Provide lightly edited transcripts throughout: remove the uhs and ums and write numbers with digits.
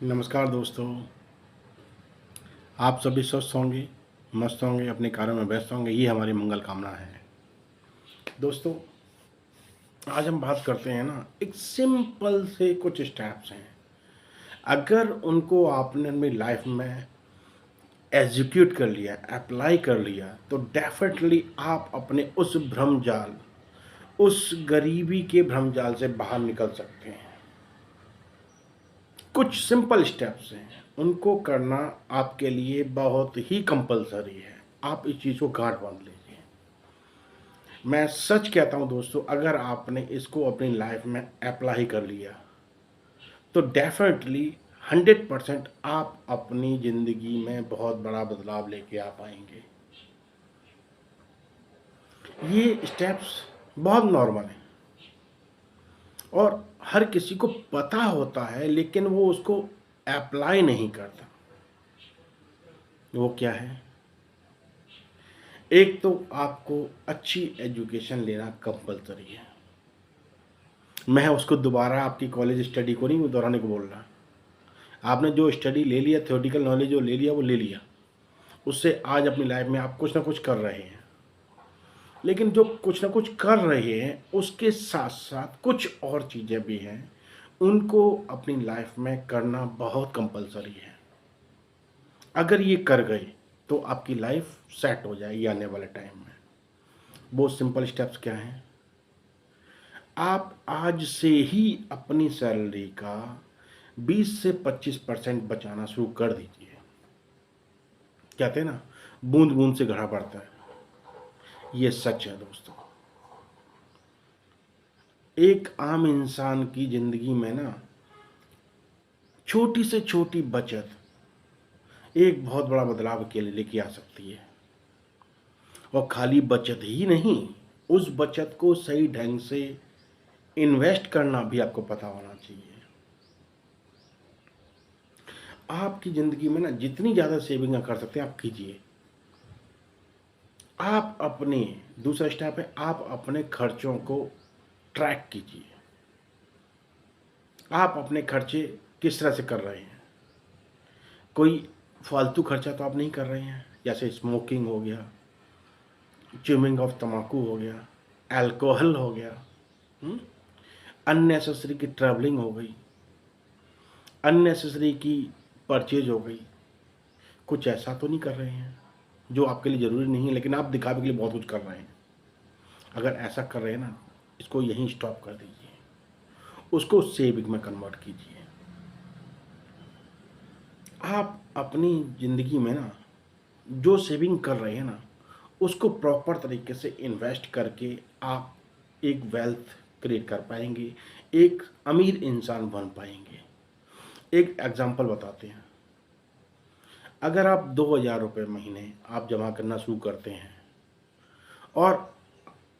नमस्कार दोस्तों। आप सभी स्वस्थ होंगे, मस्त होंगे, अपने कार्यों में व्यस्त होंगे, ये हमारी मंगल कामना है। दोस्तों, आज हम बात करते हैं ना, एक सिंपल से कुछ स्टेप्स हैं। अगर उनको आपने अपनी लाइफ में एग्जीक्यूट कर लिया, अप्लाई कर लिया, तो डेफिनेटली आप अपने उस भ्रमजाल, उस गरीबी के भ्रमजाल से बाहर निकल सकते हैं। कुछ सिंपल स्टेप्स हैं, उनको करना आपके लिए बहुत ही कंपलसरी है। आप इस चीज़ को गांठ बांध लीजिए। मैं सच कहता हूं दोस्तों, अगर आपने इसको अपनी लाइफ में अप्लाई कर लिया तो डेफिनेटली 100% आप अपनी ज़िंदगी में बहुत बड़ा बदलाव लेके आ पाएंगे। ये स्टेप्स बहुत नॉर्मल हैं और हर किसी को पता होता है, लेकिन वो उसको अप्लाई नहीं करता। वो क्या है? एक तो आपको अच्छी एजुकेशन लेना कंपलसरी है। मैं उसको दोबारा आपकी कॉलेज स्टडी को नहीं दोहराने को बोल रहा। आपने जो स्टडी ले लिया, थ्योरेटिकल नॉलेज जो ले लिया वो ले लिया, उससे आज अपनी लाइफ में आप कुछ ना कुछ कर रहे हैं। लेकिन जो कुछ ना कुछ कर रहे हैं उसके साथ साथ कुछ और चीज़ें भी हैं, उनको अपनी लाइफ में करना बहुत कंपलसरी है। अगर ये कर गए तो आपकी लाइफ सेट हो जाएगी आने वाले टाइम में। वो सिंपल स्टेप्स क्या हैं? आप आज से ही अपनी सैलरी का 20 से 25% बचाना शुरू कर दीजिए। कहते हैं ना, बूंद बूंद से घड़ा बढ़ता है। ये सच है दोस्तों। एक आम इंसान की जिंदगी में ना, छोटी से छोटी बचत एक बहुत बड़ा बदलाव के लिए लेके आ सकती है। और खाली बचत ही नहीं, उस बचत को सही ढंग से इन्वेस्ट करना भी आपको पता होना चाहिए। आपकी ज़िंदगी में ना जितनी ज़्यादा सेविंग कर सकते हैं आप कीजिए। आप अपने दूसरा स्टेप है, आप अपने खर्चों को ट्रैक कीजिए। आप अपने खर्चे किस तरह से कर रहे हैं? कोई फालतू खर्चा तो आप नहीं कर रहे हैं, जैसे स्मोकिंग हो गया, च्यूइंग ऑफ तम्बाकू हो गया, अल्कोहल हो गया, अननेसेसरी की ट्रैवलिंग हो गई, अननेसेसरी की परचेज हो गई। कुछ ऐसा तो नहीं कर रहे हैं जो आपके लिए ज़रूरी नहीं है, लेकिन आप दिखावे के लिए बहुत कुछ कर रहे हैं। अगर ऐसा कर रहे हैं ना, इसको यहीं स्टॉप कर दीजिए, उसको सेविंग में कन्वर्ट कीजिए। आप अपनी ज़िंदगी में ना जो सेविंग कर रहे हैं ना, उसको प्रॉपर तरीके से इन्वेस्ट करके आप एक वेल्थ क्रिएट कर पाएंगे, एक अमीर इंसान बन पाएंगे। एक एग्जांपल बताते हैं। अगर आप 2,000 रुपये महीने आप जमा करना शुरू करते हैं और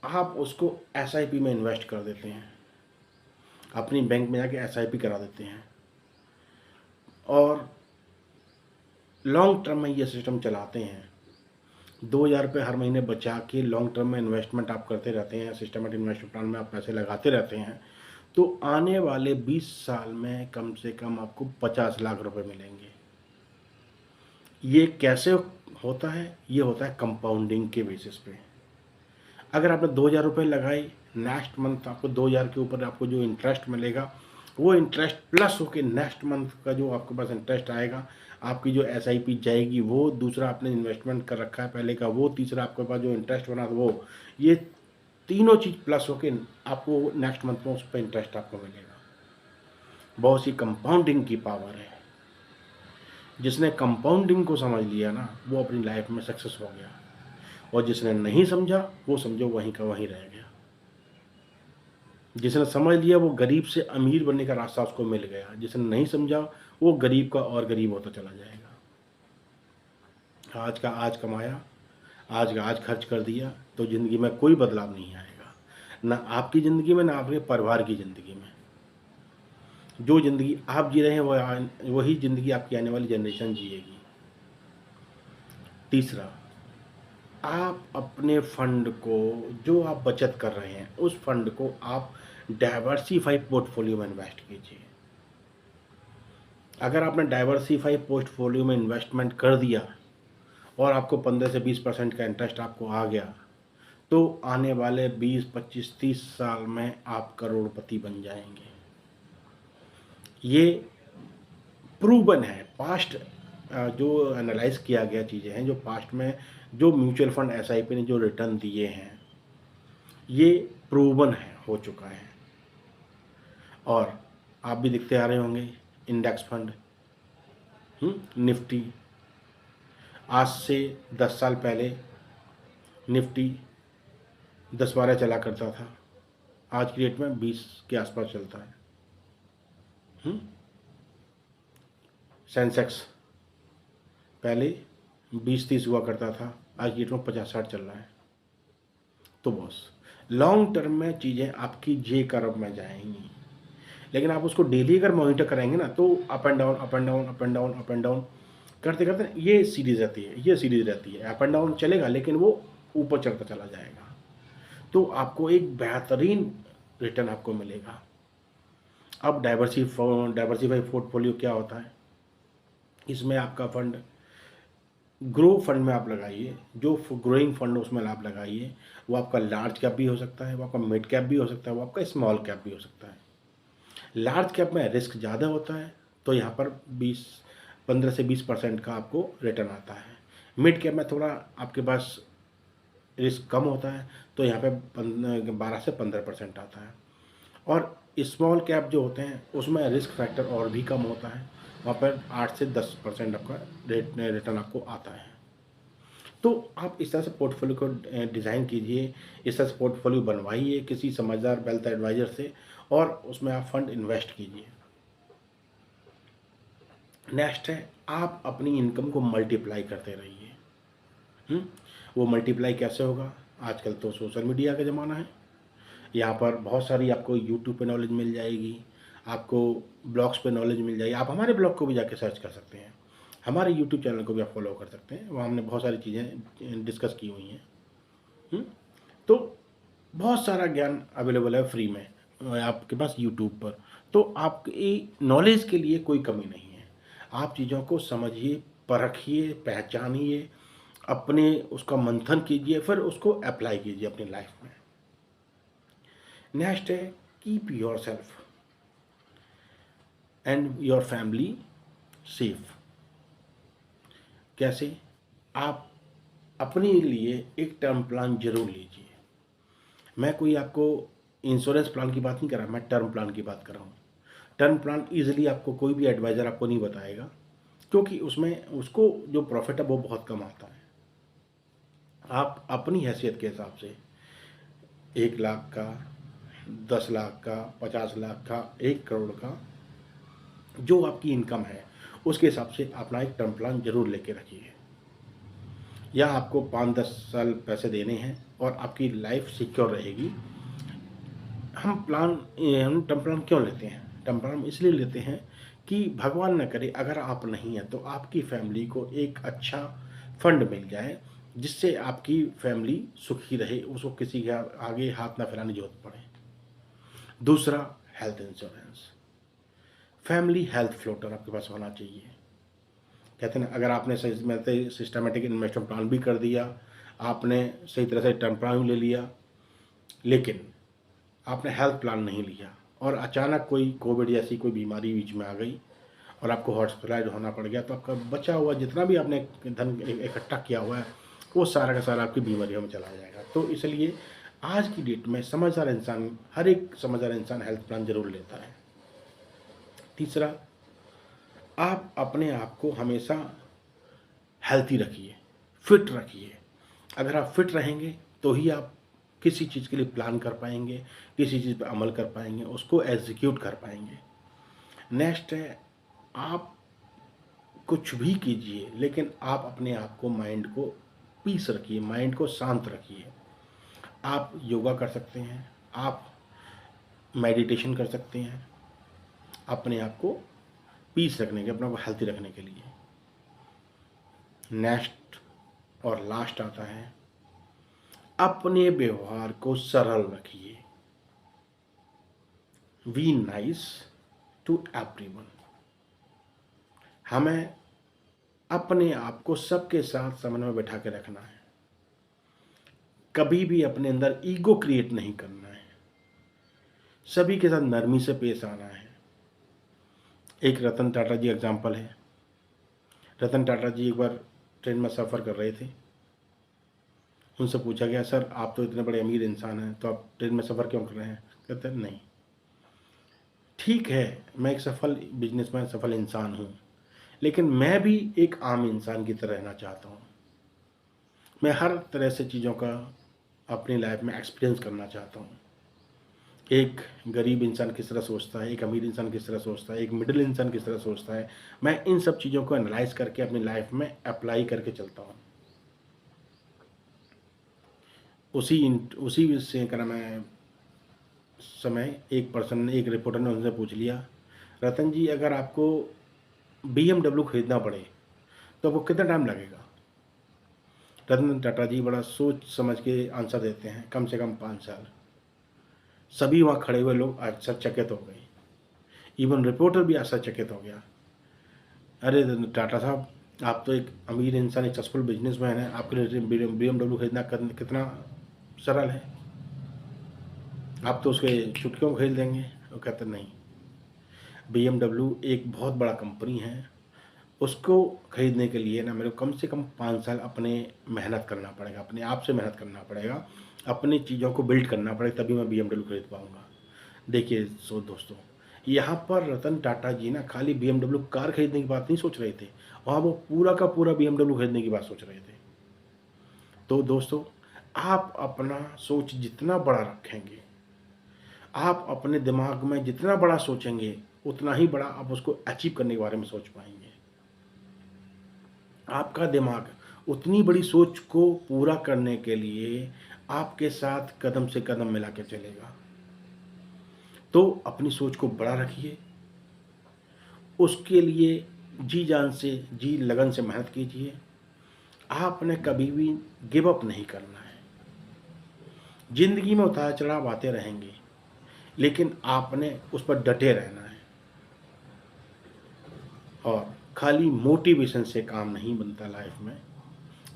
आप उसको एसआईपी में इन्वेस्ट कर देते हैं, अपनी बैंक में जाके एसआईपी करा देते हैं और लॉन्ग टर्म में ये सिस्टम चलाते हैं, 2,000 रुपये हर महीने बचा के लॉन्ग टर्म में इन्वेस्टमेंट आप करते रहते हैं, सिस्टमेटिक इन्वेस्टमेंट प्लान में आप पैसे लगाते रहते हैं, तो आने वाले 20 साल में कम से कम आपको 50 लाख रुपए मिलेंगे। ये कैसे होता है? ये होता है कंपाउंडिंग के बेसिस पे। अगर आपने 2,000 रुपये लगाए, नेक्स्ट मंथ आपको 2,000 के ऊपर आपको जो इंटरेस्ट मिलेगा, वो इंटरेस्ट प्लस होके नेक्स्ट मंथ का जो आपके पास इंटरेस्ट आएगा, आपकी जो एसआईपी जाएगी वो, दूसरा आपने इन्वेस्टमेंट कर रखा है पहले का वो, तीसरा आपके पास जो इंटरेस्ट बना था वो, ये तीनों चीज़ प्लस होके आपको नेक्स्ट मंथ में उस पर इंटरेस्ट आपको मिलेगा। बहुत सी कंपाउंडिंग की पावर है। जिसने कंपाउंडिंग को समझ लिया ना, वो अपनी लाइफ में सक्सेस हो गया, और जिसने नहीं समझा वो समझो वहीं का वहीं रह गया। जिसने समझ लिया वो गरीब से अमीर बनने का रास्ता उसको मिल गया, जिसने नहीं समझा वो गरीब का और गरीब होता चला जाएगा। आज का आज कमाया, आज का आज खर्च कर दिया, तो ज़िंदगी में कोई बदलाव नहीं आएगा, ना आपकी ज़िंदगी में ना आपके परिवार की ज़िंदगी में। जो ज़िंदगी आप जी रहे हैं वही ज़िंदगी आपकी आने वाली जनरेशन जिएगी। तीसरा, आप अपने फंड को, जो आप बचत कर रहे हैं उस फंड को आप डाइवर्सिफाई पोर्टफोलियो में इन्वेस्ट कीजिए। अगर आपने डाइवर्सिफाई पोर्टफोलियो में इन्वेस्टमेंट कर दिया और आपको 15 से 20% का इंटरेस्ट आपको आ गया, तो आने वाले 20, 25, 30 साल में आप करोड़पति बन जाएंगे। ये प्रूवन है। पास्ट जो एनालाइज किया गया चीज़ें हैं, जो पास्ट में जो म्यूचुअल फंड एसआईपी ने जो रिटर्न दिए हैं, ये प्रूवन है, हो चुका है। और आप भी देखते आ रहे होंगे इंडेक्स फंड, निफ्टी, आज से 10 साल पहले निफ्टी 10-12 चला करता था, आज की डेट में 20 के आसपास चलता है। सेंसेक्स पहले 20-30 हुआ करता था, आज की डेट में 50-60 चल रहा है। तो बॉस, लॉन्ग टर्म में चीज़ें आपकी जे कर्व में जाएंगी, लेकिन आप उसको डेली अगर मॉनिटर करेंगे ना, तो up and down, up and down, up and down, up and down करते करते ये सीरीज रहती है, ये सीरीज रहती है। अप एंड डाउन चलेगा, लेकिन वो ऊपर चढ़ता चला जाएगा, तो आपको एक बेहतरीन रिटर्न आपको मिलेगा। अब डाइवर्सिफाई पोर्टफोलियो क्या होता है? इसमें आपका फंड ग्रो फंड में आप लगाइए, जो ग्रोइंग फंड उसमें आप लगाइए। वो आपका लार्ज कैप भी हो सकता है, वो आपका मिड कैप भी हो सकता है, वो आपका स्मॉल कैप भी हो सकता है। लार्ज कैप में रिस्क ज़्यादा होता है, तो यहाँ पर 15 से 20% का आपको रिटर्न आता है। मिड कैप में थोड़ा आपके पास रिस्क कम होता है, तो यहाँ पे 12 से 15% आता है। और स्मॉल कैप जो होते हैं उसमें रिस्क फैक्टर और भी कम होता है, वहाँ पर 8 से 10% आपका रिटर्न आपको आता है। तो आप इस तरह से पोर्टफोलियो को डिज़ाइन कीजिए, इस तरह से पोर्टफोलियो बनवाइए किसी समझदार वेल्थ एडवाइज़र से, और उसमें आप फंड इन्वेस्ट कीजिए। नेक्स्ट है, आप अपनी इनकम को मल्टीप्लाई करते रहिए। वो मल्टीप्लाई कैसे होगा? आजकल तो सोशल मीडिया का ज़माना है, यहाँ पर बहुत सारी आपको यूट्यूब पे नॉलेज मिल जाएगी, आपको ब्लॉग्स पे नॉलेज मिल जाएगी। आप हमारे ब्लॉग को भी जाके सर्च कर सकते हैं, हमारे यूट्यूब चैनल को भी आप फॉलो कर सकते हैं, वहाँ हमने बहुत सारी चीज़ें डिस्कस की हुई हैं। तो बहुत सारा ज्ञान अवेलेबल है फ्री में आपके पास यूट्यूब पर। तो आपकी नॉलेज के लिए कोई कमी नहीं है। आप चीज़ों को समझिए, परखिए, पहचानिए, अपने उसका मंथन कीजिए, फिर उसको अप्लाई कीजिए अपनी लाइफ में। नेक्स्ट है, keep your self and your family safe. कैसे? आप अपने लिए एक टर्म प्लान जरूर लीजिए। मैं कोई आपको इंश्योरेंस प्लान की बात नहीं कर रहा, मैं टर्म प्लान की बात कर रहा हूँ। टर्म प्लान ईजिली आपको कोई भी एडवाइज़र आपको नहीं बताएगा, क्योंकि उसमें उसको जो प्रॉफिट है वो बहुत कम आता है। आप अपनी हैसियत के हिसाब से 1 लाख का, 10 लाख का, 50 लाख का, 1 करोड़ का, जो आपकी इनकम है उसके हिसाब से अपना एक टर्म प्लान जरूर लेके रखिए। या आपको 5-10 साल पैसे देने हैं और आपकी लाइफ सिक्योर रहेगी। हम टर्म प्लान क्यों लेते हैं? टर्म प्लान इसलिए लेते हैं कि भगवान न करे अगर आप नहीं हैं तो आपकी फैमिली को एक अच्छा फंड मिल जाए, जिससे आपकी फैमिली सुखी रहे, उसको किसी के आगे हाथ ना फैलाने की जरूरत पड़े। दूसरा, health insurance, family health floater आपके पास होना चाहिए। कहते हैं ना, अगर आपने सही सिस्टमेटिक इन्वेस्टमेंट प्लान भी कर दिया, आपने सही तरह से टर्म प्लान भी ले लिया, लेकिन आपने हेल्थ प्लान नहीं लिया और अचानक कोई कोविड जैसी कोई बीमारी बीच में आ गई और आपको हॉस्पिटलाइज होना पड़ गया, तो आपका बचा हुआ जितना भी आपने धन इकट्ठा किया हुआ है वो सारा का सारा आपकी बीमारियों में चला जाएगा। तो इसलिए आज की डेट में समझदार इंसान, हर एक समझदार इंसान हेल्थ प्लान जरूर लेता है। तीसरा, आप अपने आप को हमेशा हेल्थी रखिए, फिट रखिए। अगर आप फिट रहेंगे तो ही आप किसी चीज़ के लिए प्लान कर पाएंगे, किसी चीज़ पर अमल कर पाएंगे, उसको एग्जीक्यूट कर पाएंगे। नेक्स्ट है, आप कुछ भी कीजिए, लेकिन आप अपने आप को, माइंड को पीस रखिए, माइंड को शांत रखिए। आप योगा कर सकते हैं, आप मेडिटेशन कर सकते हैं, अपने आप को पीस रखने के, अपने आप को हेल्थी रखने के लिए। नेक्स्ट और लास्ट आता है, अपने व्यवहार को सरल रखिए। Be nice to everyone. हमें अपने आप को सबके साथ समन्वय में बैठा के रखना है। कभी भी अपने अंदर ईगो क्रिएट नहीं करना है। सभी के साथ नरमी से पेश आना है। एक रतन टाटा जी एग्जाम्पल है। रतन टाटा जी एक बार ट्रेन में सफ़र कर रहे थे। उनसे पूछा गया, सर आप तो इतने बड़े अमीर इंसान हैं, तो आप ट्रेन में सफ़र क्यों कर रहे हैं? कहते हैं नहीं, ठीक है, मैं एक सफल बिजनेसमैन, सफल इंसान हूँ, लेकिन मैं भी एक आम इंसान की तरह रहना चाहता हूँ। मैं हर तरह से चीज़ों का अपनी लाइफ में एक्सपीरियंस करना चाहता हूँ। एक गरीब इंसान किस तरह सोचता है, एक अमीर इंसान किस तरह सोचता है, एक मिडिल इंसान किस तरह सोचता है, मैं इन सब चीज़ों को एनालाइज करके अपनी लाइफ में अप्लाई करके चलता हूँ। उसी से क्या नाम है, समय एक पर्सन ने, एक रिपोर्टर ने उनसे पूछ लिया, रतन जी अगर आपको BMW खरीदना पड़े तो आपको कितना टाइम लगेगा? रतन टाटा जी बड़ा सोच समझ के आंसर देते हैं, कम से कम 5 साल। सभी वहाँ खड़े हुए लोग आश्चर्यचकित हो गए। इवन रिपोर्टर भी आश्चर्यचकित हो गया। अरे टाटा साहब, आप तो एक अमीर इंसान, एक सक्सेसफुल बिजनेसमैन हैं, आपके लिए BMW खरीदना कितना सरल है, आप तो उसके चुटकियों में खरीद देंगे। वो कहते नहीं, BMW एक बहुत बड़ा कंपनी है, उसको खरीदने के लिए ना मेरे को कम से कम 5 साल अपने मेहनत करना पड़ेगा, अपने आप से मेहनत करना पड़ेगा, अपनी चीज़ों को बिल्ड करना पड़ेगा, तभी मैं BMW खरीद पाऊँगा। देखिए दोस्तों, यहाँ पर रतन टाटा जी ना खाली BMW कार खरीदने की बात नहीं सोच रहे थे, वहाँ वो पूरा का पूरा BMW खरीदने की बात सोच रहे थे। तो दोस्तों, आप अपना सोच जितना बड़ा रखेंगे, आप अपने दिमाग में जितना बड़ा सोचेंगे, उतना ही बड़ा आप उसको अचीव करने के बारे में सोच पाएंगे। आपका दिमाग उतनी बड़ी सोच को पूरा करने के लिए आपके साथ कदम से कदम मिला के चलेगा। तो अपनी सोच को बड़ा रखिए, उसके लिए जी जान से, जी लगन से मेहनत कीजिए। आपने कभी भी गिव अप नहीं करना है। ज़िंदगी में उतार चढ़ाव आते रहेंगे, लेकिन आपने उस पर डटे रहना है। और खाली मोटिवेशन से काम नहीं बनता लाइफ में।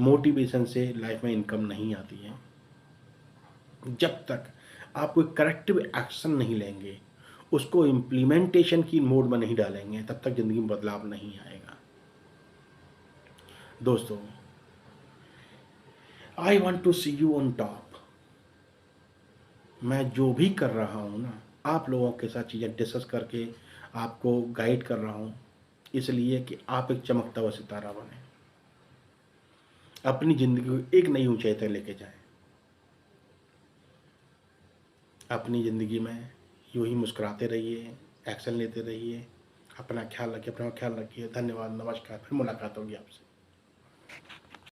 मोटिवेशन से लाइफ में इनकम नहीं आती है। जब तक आप कोई करेक्टिव एक्शन नहीं लेंगे, उसको इम्प्लीमेंटेशन की मोड में नहीं डालेंगे, तब तक ज़िंदगी में बदलाव नहीं आएगा। दोस्तों, I want to see you on top. मैं जो भी कर रहा हूँ ना, आप लोगों के साथ चीज़ें डिस्कस करके आपको गाइड कर रहा हूँ, इसलिए कि आप एक चमकता हुआ सितारा बने, अपनी ज़िंदगी को एक नई ऊंचाई तक लेके जाएं। अपनी ज़िंदगी में यूँ ही मुस्कुराते रहिए, एक्शन लेते रहिए। अपना ख्याल रखिए, अपना ख्याल रखिए। धन्यवाद, नमस्कार, फिर मुलाकात होगी आपसे।